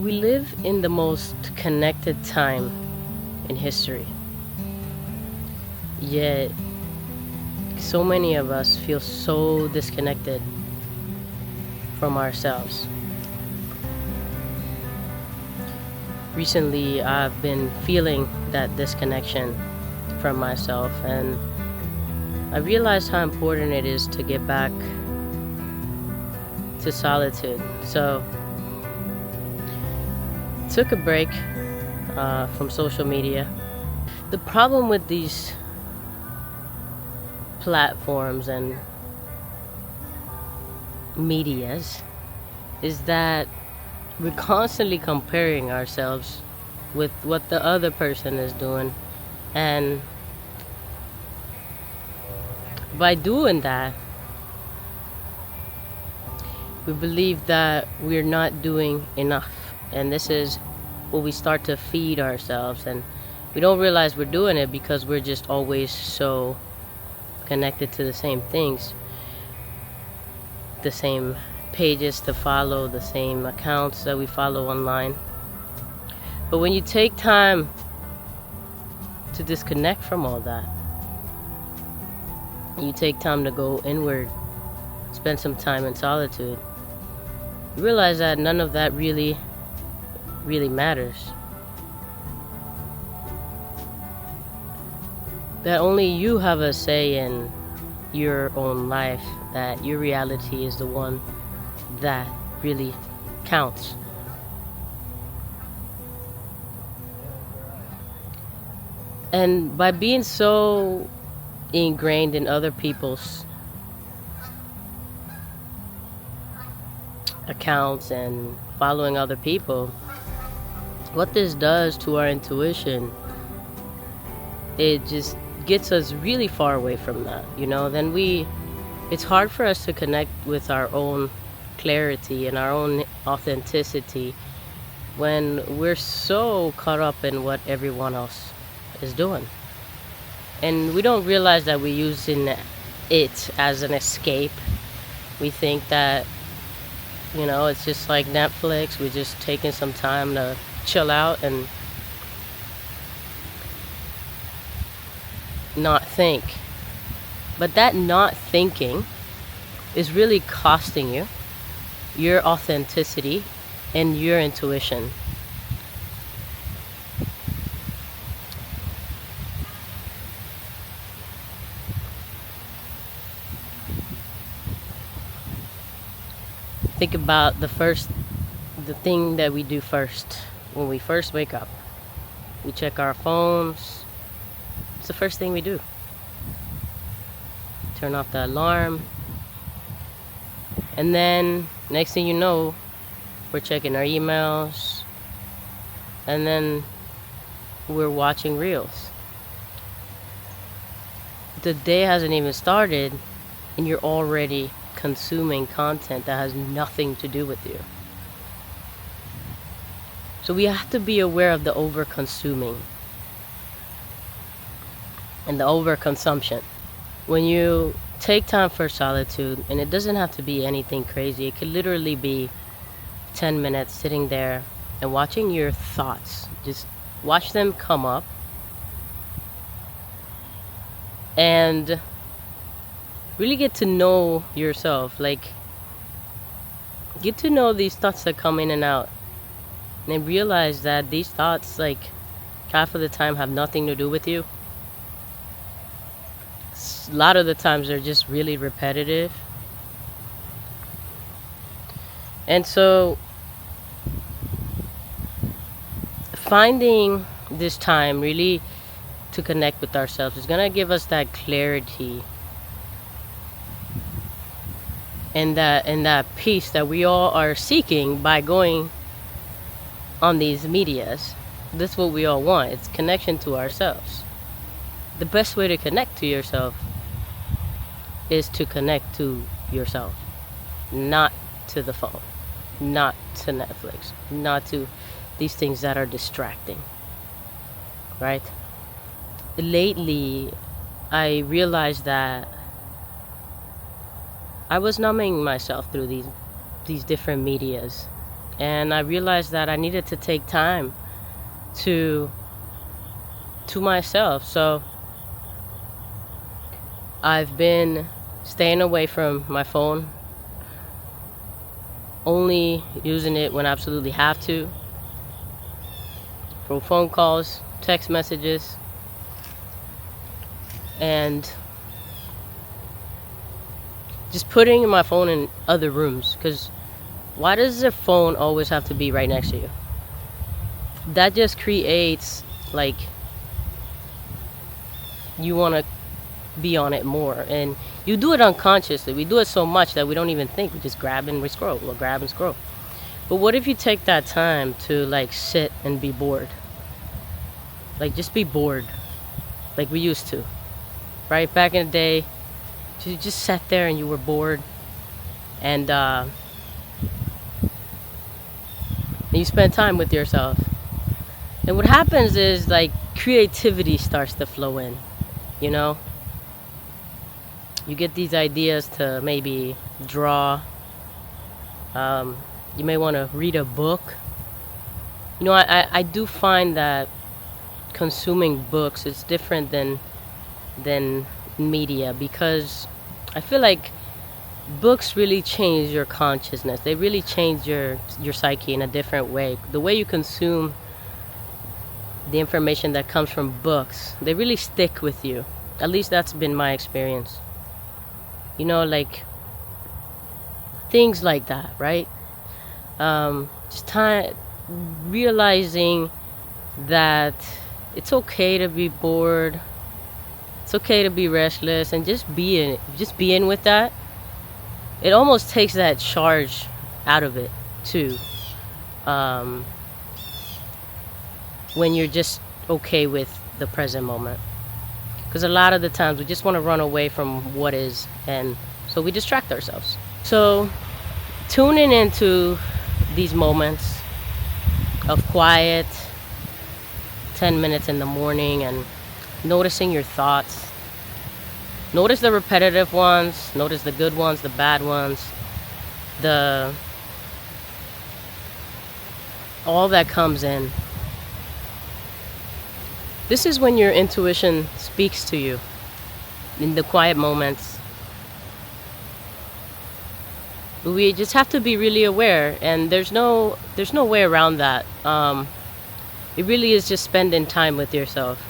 We live in the most connected time in history, yet so many of us feel so disconnected from ourselves. Recently, I've been feeling that disconnection from myself, and I realized how important it is to get back to solitude. So, took a break from social media. The problem with these platforms and medias is that we're constantly comparing ourselves with what the other person is doing, and by doing that we believe that we're not doing enough, and this is what we start to feed ourselves, and we don't realize we're doing it because we're just always so connected to the same things, the same pages to follow, the same accounts that we follow online. But when you take time to disconnect from all that, you take time to go inward, spend some time in solitude, you realize that none of that really matters. That only you have a say in your own life, that your reality is the one that really counts. And by being so ingrained in other people's accounts and following other people, what this does to our intuition, it just gets us really far away from that, then it's hard for us to connect with our own clarity and our own authenticity when we're so caught up in what everyone else is doing. And we don't realize that we're using it as an escape. We think that, it's just like Netflix. We're just taking some time to chill out and not think. But that not thinking is really costing you your authenticity and your intuition. Think about the thing that we do first when we first wake up. We check our phones. It's the first thing we do. Turn off the alarm. And then, next thing you know, we're checking our emails. And then we're watching reels. The day hasn't even started, and you're already consuming content that has nothing to do with you. So we have to be aware of the overconsuming and the overconsumption. When you take time for solitude, and it doesn't have to be anything crazy, it could literally be 10 minutes sitting there and watching your thoughts. Just watch them come up and really get to know yourself. Get to know these thoughts that come in and out, and realize that these thoughts, half of the time, have nothing to do with you. A lot of the times they're just really repetitive. And so finding this time really to connect with ourselves is going to give us that clarity and that peace that we all are seeking by going on these medias. That's what we all want. It's connection to ourselves. The best way to connect to yourself is to connect to yourself, not to the phone, not to Netflix, not to these things that are distracting, right? Lately, I realized that I was numbing myself through these different medias, And I realized that I needed to take time to myself. So I've been staying away from my phone, only using it when I absolutely have to, for phone calls, text messages, and just putting my phone in other rooms. Because why does the phone always have to be right next to you? That just creates, like, you want to be on it more, and you do it unconsciously. We do it so much that we don't even think. We just grab and we scroll. We'll grab and scroll. But what if you take that time to, like, sit and be bored? Like, just be bored, like we used to, right? Back in the day, you just sat there and you were bored, and you spend time with yourself. And what happens is, like, creativity starts to flow in, you know? You get these ideas to maybe draw. You may want to read a book. You know, I do find that consuming books is different than media, because I feel like books really change your consciousness. They really change your psyche in a different way. The way you consume the information that comes from books, they really stick with you. At least that's been my experience. You know, like, things like that, right? Just realizing that it's okay to be bored, it's okay to be restless, and just being with that. It almost takes that charge out of it too, when you're just okay with the present moment. Because a lot of the times we just want to run away from what is, and so we distract ourselves. So tuning into these moments of quiet, 10 minutes in the morning, and noticing your thoughts. Notice the repetitive ones, notice the good ones, the bad ones, all that comes in. This is when your intuition speaks to you in the quiet moments. We just have to be really aware, and there's no way around that. It really is just spending time with yourself.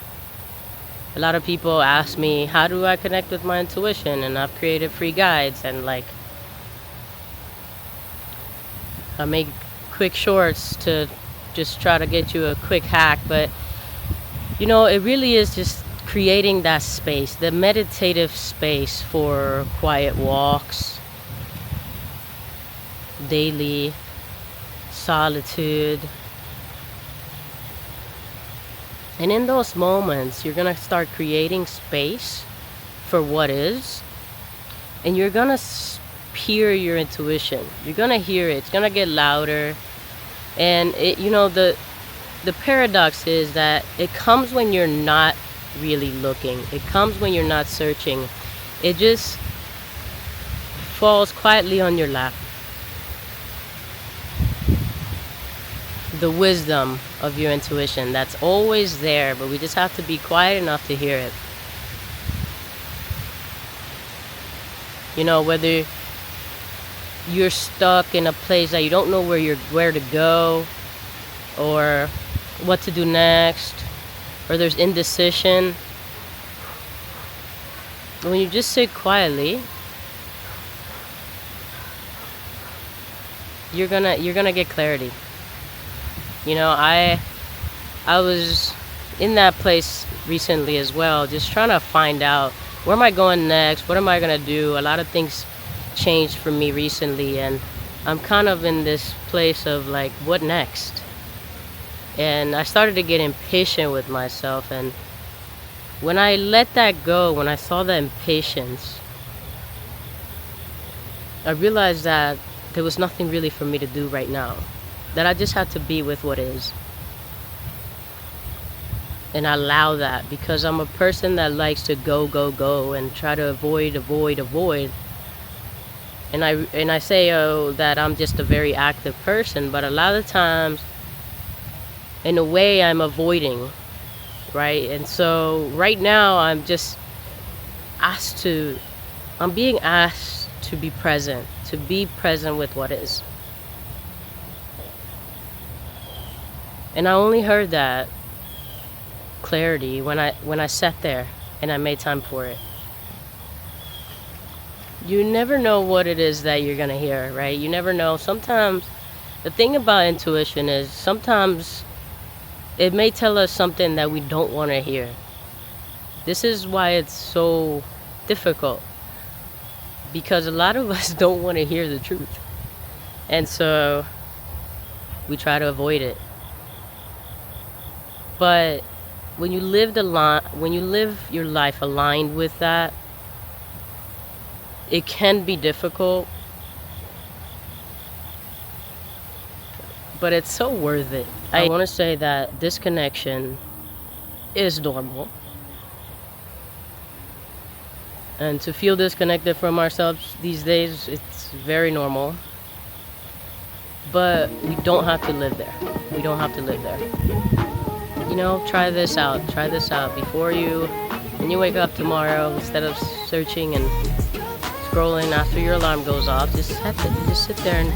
A lot of people ask me, how do I connect with my intuition? And I've created free guides, and, like, I make quick shorts to just try to get you a quick hack. But, you know, it really is just creating that space, the meditative space for quiet walks, daily solitude. And in those moments, you're going to start creating space for what is, and you're going to hear your intuition. You're going to hear it. It's going to get louder. And the paradox is that it comes when you're not really looking. It comes when you're not searching. It just falls quietly on your lap. The wisdom of your intuition that's always there, but we just have to be quiet enough to hear it. You know, whether you're stuck in a place that you don't know where to go, or what to do next, or there's indecision, when you just sit quietly, you're gonna get clarity. You know, I was in that place recently as well, just trying to find out, where am I going next? What am I going to do? A lot of things changed for me recently, and I'm kind of in this place of, like, what next? And I started to get impatient with myself, and when I let that go, when I saw the impatience, I realized that there was nothing really for me to do right now. That I just had to be with what is. And I allow that, because I'm a person that likes to go, and try to avoid. And I say, oh, that I'm just a very active person, but a lot of times, in a way, I'm avoiding, right? And so right now, I'm being asked to be present with what is. And I only heard that clarity when I sat there and I made time for it. You never know what it is that you're gonna hear, right? You never know. Sometimes the thing about intuition is sometimes it may tell us something that we don't want to hear. This is why it's so difficult, because a lot of us don't want to hear the truth, and so we try to avoid it. But when you live your life aligned with that, it can be difficult, but it's so worth it. I want to say that disconnection is normal. And to feel disconnected from ourselves these days, it's very normal. But we don't have to live there. We don't have to live there. You know, try this out. Try this out before when you wake up tomorrow, instead of searching and scrolling after your alarm goes off, just sit there and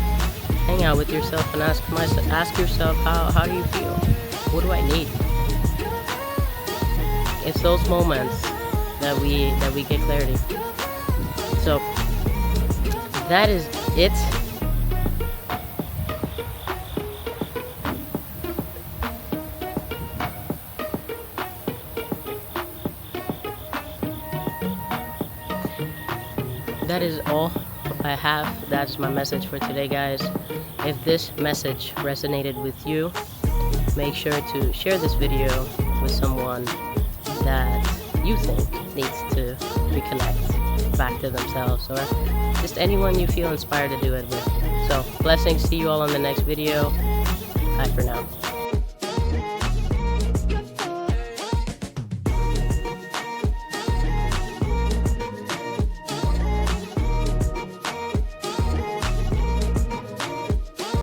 hang out with yourself and ask yourself, how do you feel? What do I need? It's those moments that we get clarity. So that is it. That is all I have. That's my message for today, guys. If this message resonated with you, make sure to share this video with someone that you think needs to reconnect back to themselves, or just anyone you feel inspired to do it with. So blessings to you all on the next video. Bye for now.